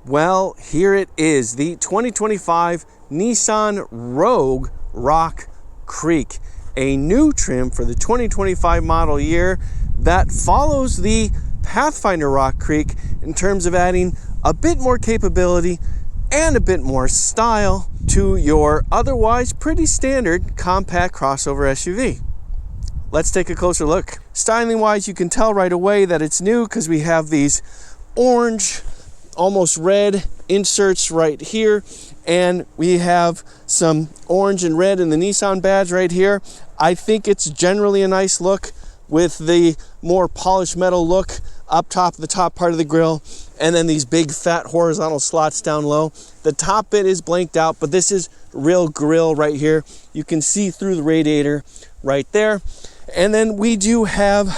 Well, here it is, the 2025 Nissan Rogue Rock Creek, a new trim for the 2025 model year that follows the Pathfinder Rock Creek in terms of adding a bit more capability and a bit more style to your otherwise pretty standard compact crossover SUV. Let's take a closer look. Styling wise, you can tell right away that it's new because we have these orange, almost red inserts right here, and we have some orange and red in the Nissan badge right here. I think it's generally a nice look with the more polished metal look up top, the top part of the grille, and then these big fat horizontal slots down low. The top bit is blanked out, but this is real grille right here. You can see through the radiator right there. And then we do have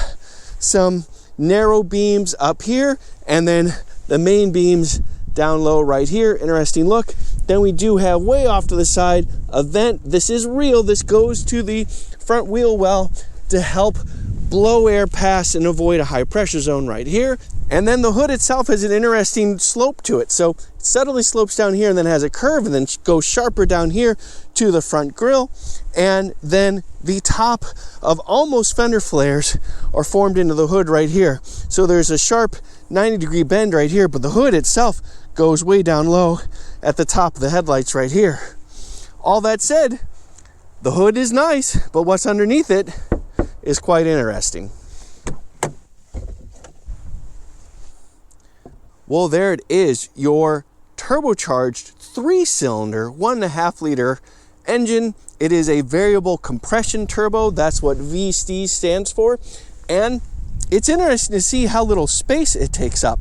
some narrow beams up here, and then the main beams down low right here. Interesting look. Then we do have way off to the side a vent. This is real. This goes to the front wheel well to help blow air past and avoid a high pressure zone right here. And then the hood itself has an interesting slope to it. So it subtly slopes down here and then has a curve and then goes sharper down here to the front grille. And then the top of almost fender flares are formed into the hood right here. So there's a sharp 90-degree bend right here, but the hood itself goes way down low at the top of the headlights right here. All that said, the hood is nice, but what's underneath it is quite interesting. Well, there it is, your turbocharged 3-cylinder, 1.5 liter engine. It is a variable compression turbo. That's what VST stands for. And it's interesting to see how little space it takes up.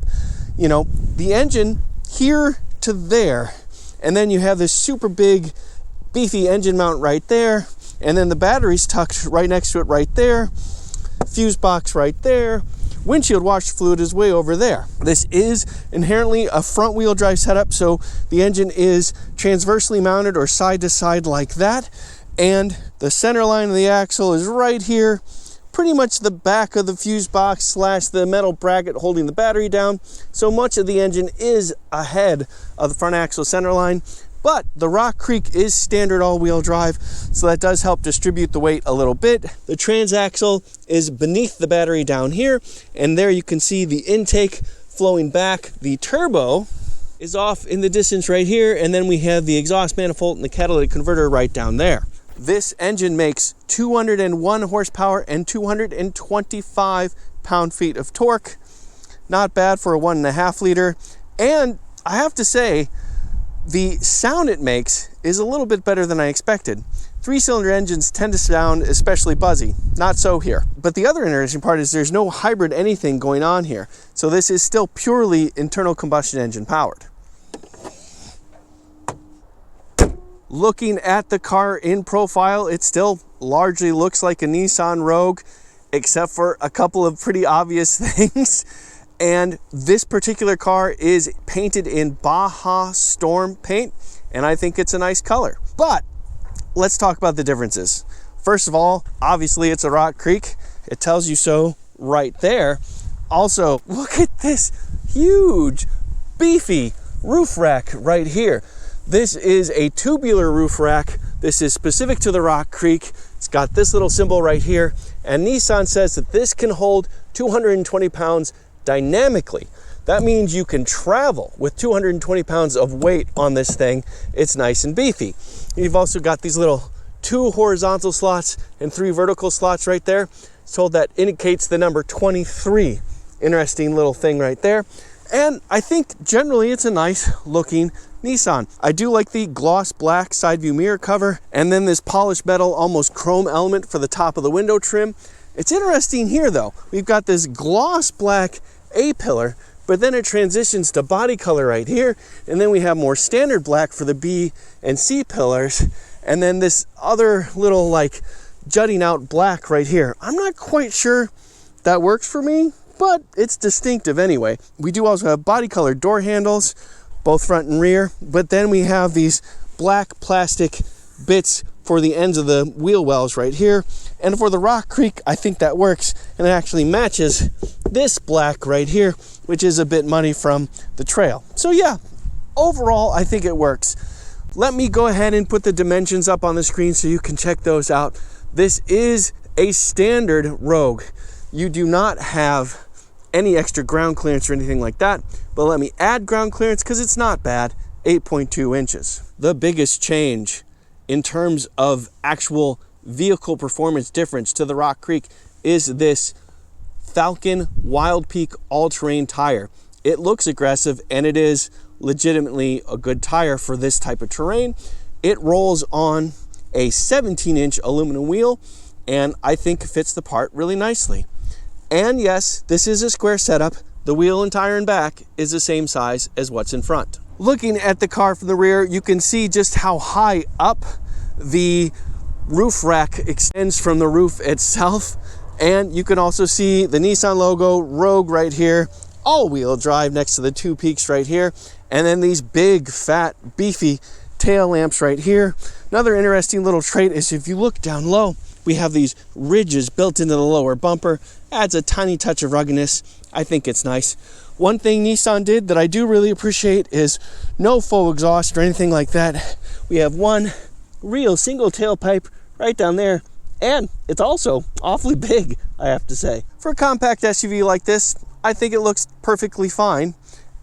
You know, the engine here to there, and then you have this super big, beefy engine mount right there, and then the battery's tucked right next to it right there, fuse box right there, windshield washer fluid is way over there. This is inherently a front wheel drive setup, so the engine is transversely mounted or side to side like that, and the center line of the axle is right here, pretty much the back of the fuse box slash the metal bracket holding the battery down. So much of the engine is ahead of the front axle center line. But the Rock Creek is standard all-wheel drive, so that does help distribute the weight a little bit. The transaxle is beneath the battery down here, and there you can see the intake flowing back. The turbo is off in the distance right here, and then we have the exhaust manifold and the catalytic converter right down there. This engine makes 201 horsepower and 225 pound-feet of torque. Not bad for a 1.5 liter, and I have to say, the sound it makes is a little bit better than I expected. 3-cylinder engines tend to sound especially buzzy. Not so here. But the other interesting part is there's no hybrid anything going on here. So this is still purely internal combustion engine powered. Looking at the car in profile, it still largely looks like a Nissan Rogue, except for a couple of pretty obvious things. And this particular car is painted in Baja Storm paint, and I think it's a nice color. But let's talk about the differences. First of all, obviously it's a Rock Creek. It tells you so right there. Also, look at this huge, beefy roof rack right here. This is a tubular roof rack. This is specific to the Rock Creek. It's got this little symbol right here, and Nissan says that this can hold 220 pounds dynamically. That means you can travel with 220 pounds of weight on this thing. It's nice and beefy. You've also got these little 2 horizontal slots and 3 vertical slots right there. It's told that indicates the number 23. Interesting little thing right there. And I think generally it's a nice looking Nissan. I do like the gloss black side view mirror cover, and then this polished metal, almost chrome element for the top of the window trim. It's interesting here though. We've got this gloss black A-pillar, but then it transitions to body color right here, and then we have more standard black for the B and C pillars, and then this other little like jutting out black right here. I'm not quite sure that works for me, but it's distinctive anyway. We do also have body colored door handles, both front and rear, but then we have these black plastic bits for the ends of the wheel wells right here. And for the Rock Creek, I think that works, and it actually matches this black right here, which is a bit muddy from the trail. So yeah, overall, I think it works. Let me go ahead and put the dimensions up on the screen so you can check those out. This is a standard Rogue. You do not have any extra ground clearance or anything like that, but let me add ground clearance because it's not bad, 8.2 inches. The biggest change in terms of actual vehicle performance difference to the Rock Creek is this Falcon Wild Peak all-terrain tire. It looks aggressive, and it is legitimately a good tire for this type of terrain. It rolls on a 17-inch aluminum wheel, and I think fits the part really nicely. And yes, this is a square setup. The wheel and tire in back is the same size as what's in front. Looking at the car from the rear, you can see just how high up the roof rack extends from the roof itself. And you can also see the Nissan logo, Rogue right here, all-wheel drive next to the two peaks right here. And then these big, fat, beefy tail lamps right here. Another interesting little trait is if you look down low, we have these ridges built into the lower bumper. Adds a tiny touch of ruggedness. I think it's nice. One thing Nissan did that I do really appreciate is no faux exhaust or anything like that. We have one real single tailpipe right down there. And it's also awfully big, I have to say. For a compact SUV like this, I think it looks perfectly fine.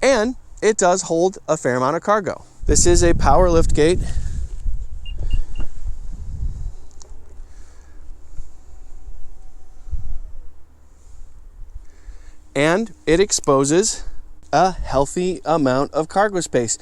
And it does hold a fair amount of cargo. This is a power lift gate. And it exposes a healthy amount of cargo space.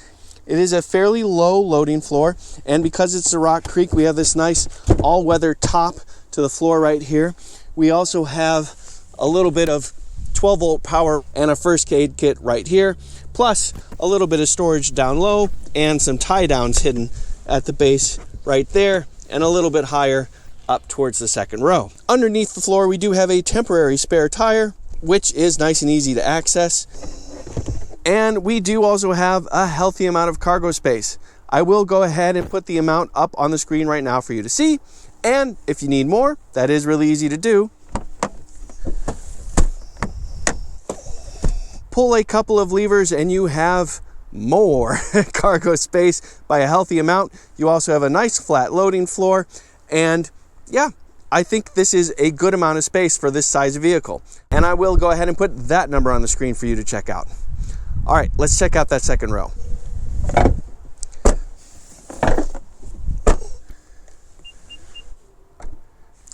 It is a fairly low loading floor, and because it's a Rock Creek, we have this nice all-weather top to the floor right here. We also have a little bit of 12-volt power and a first aid kit right here, plus a little bit of storage down low and some tie downs hidden at the base right there, and a little bit higher up towards the second row. Underneath the floor, we do have a temporary spare tire, which is nice and easy to access. And we do also have a healthy amount of cargo space. I will go ahead and put the amount up on the screen right now for you to see. And if you need more, that is really easy to do. Pull a couple of levers and you have more cargo space by a healthy amount. You also have a nice flat loading floor. And yeah, I think this is a good amount of space for this size of vehicle. And I will go ahead and put that number on the screen for you to check out. All right, let's check out that second row.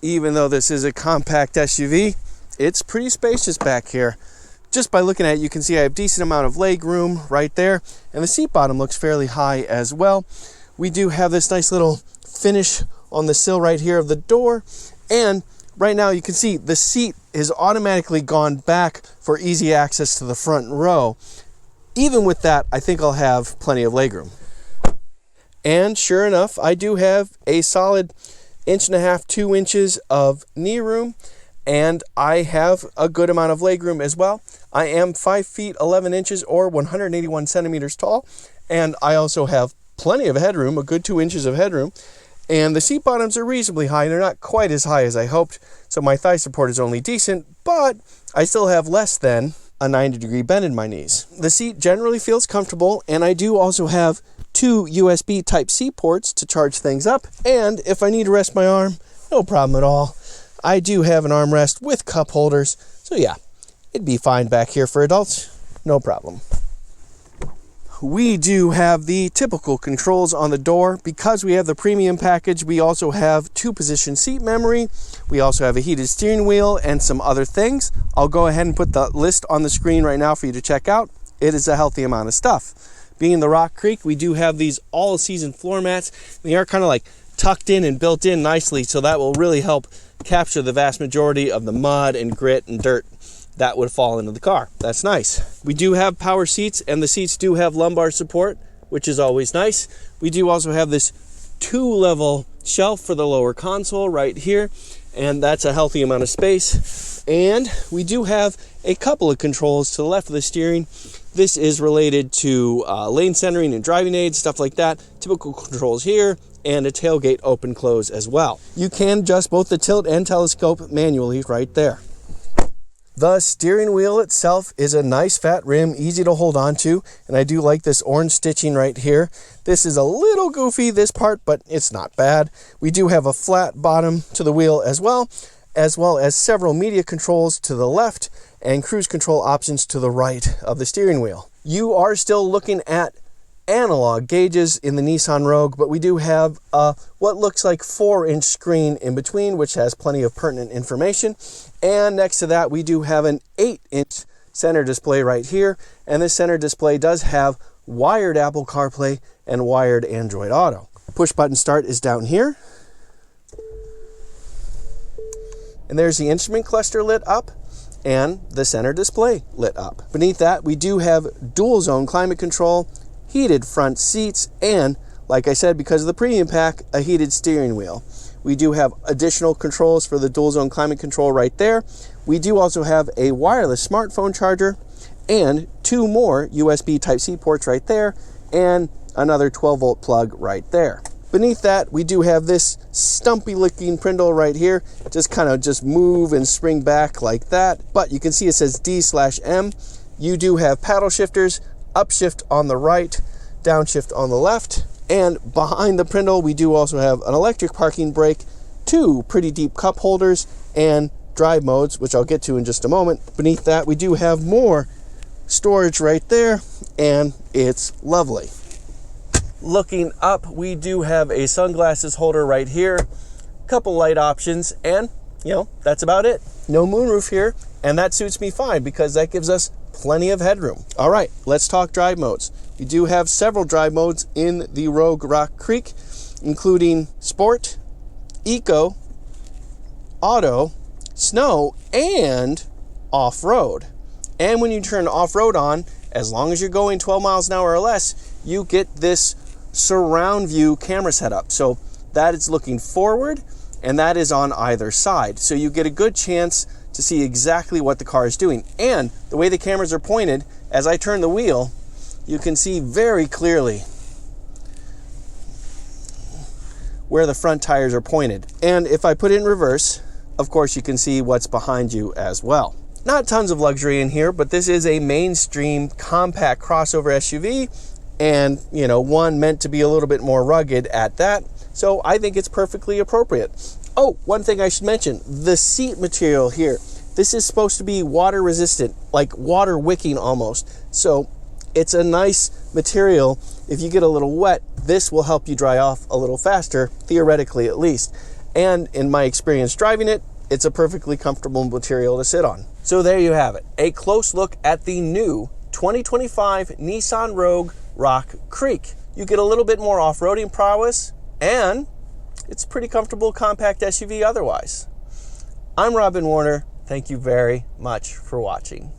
Even though this is a compact SUV, it's pretty spacious back here. Just by looking at it, you can see I have a decent amount of leg room right there, and the seat bottom looks fairly high as well. We do have this nice little finish on the sill right here of the door, and right now you can see the seat is automatically gone back for easy access to the front row. Even with that, I think I'll have plenty of legroom. And sure enough, I do have a solid 1.5 to 2 inches of knee room, and I have a good amount of legroom as well. I am 5 feet 11 inches or 181 centimeters tall, and I also have plenty of headroom, a good 2 inches of headroom. And the seat bottoms are reasonably high. They're not quite as high as I hoped, so my thigh support is only decent, but I still have less than a 90-degree bend in my knees. The seat generally feels comfortable, and I do also have 2 USB Type-C ports to charge things up, and if I need to rest my arm, no problem at all. I do have an armrest with cup holders, so yeah, it'd be fine back here for adults, no problem. We do have the typical controls on the door. Because we have the premium package, we also have 2-position seat memory. We also have a heated steering wheel and some other things. I'll go ahead and put the list on the screen right now for you to check out. It is a healthy amount of stuff. Being the Rock Creek, we do have these all-season floor mats. They are kind of like tucked in and built in nicely, so that will really help capture the vast majority of the mud and grit and dirt that would fall into the car. That's nice. We do have power seats, and the seats do have lumbar support, which is always nice. We do also have this 2-level shelf for the lower console right here, and that's a healthy amount of space. And we do have a couple of controls to the left of the steering. This is related to lane centering and driving aids, stuff like that. Typical controls here, and a tailgate open close as well. You can adjust both the tilt and telescope manually right there. The steering wheel itself is a nice fat rim, easy to hold on to, and I do like this orange stitching right here. This is a little goofy, this part, but it's not bad. We do have a flat bottom to the wheel as well as several media controls to the left and cruise control options to the right of the steering wheel. You are still looking at analog gauges in the Nissan Rogue, but we do have what looks like 4-inch screen in between, which has plenty of pertinent information. And next to that, we do have an 8-inch center display right here. And this center display does have wired Apple CarPlay and wired Android Auto. Push button start is down here. And there's the instrument cluster lit up and the center display lit up. Beneath that, we do have dual zone climate control, heated front seats, and like I said, because of the premium pack, a heated steering wheel. We do have additional controls for the dual zone climate control right there. We do also have a wireless smartphone charger and 2 more USB Type-C ports right there and another 12-volt plug right there. Beneath that, we do have this stumpy looking prindle right here. Just move and spring back like that. But you can see it says D/M. You do have paddle shifters, upshift on the right, downshift on the left. And behind the prindle, we do also have an electric parking brake, 2 pretty deep cup holders, and drive modes, which I'll get to in just a moment. Beneath that, we do have more storage right there, and it's lovely. Looking up, we do have a sunglasses holder right here, a couple light options, and that's about it. No moonroof here, and that suits me fine because that gives us plenty of headroom. All right, let's talk drive modes. We do have several drive modes in the Rogue Rock Creek, including Sport, Eco, Auto, Snow, and Off-Road. And when you turn off-road on, as long as you're going 12 miles an hour or less, you get this surround view camera setup. So that is looking forward, and that is on either side. So you get a good chance to see exactly what the car is doing. And the way the cameras are pointed, as I turn the wheel, you can see very clearly where the front tires are pointed. And if I put it in reverse, of course you can see what's behind you as well. Not tons of luxury in here, but this is a mainstream compact crossover SUV, and one meant to be a little bit more rugged at that. So I think it's perfectly appropriate. Oh, one thing I should mention, the seat material here. This is supposed to be water resistant, like water wicking almost. So it's a nice material. If you get a little wet, this will help you dry off a little faster, theoretically at least. And in my experience driving it, it's a perfectly comfortable material to sit on. So there you have it, a close look at the new 2025 Nissan Rogue Rock Creek. You get a little bit more off-roading prowess, and it's a pretty comfortable compact SUV otherwise. I'm Robin Warner. Thank you very much for watching.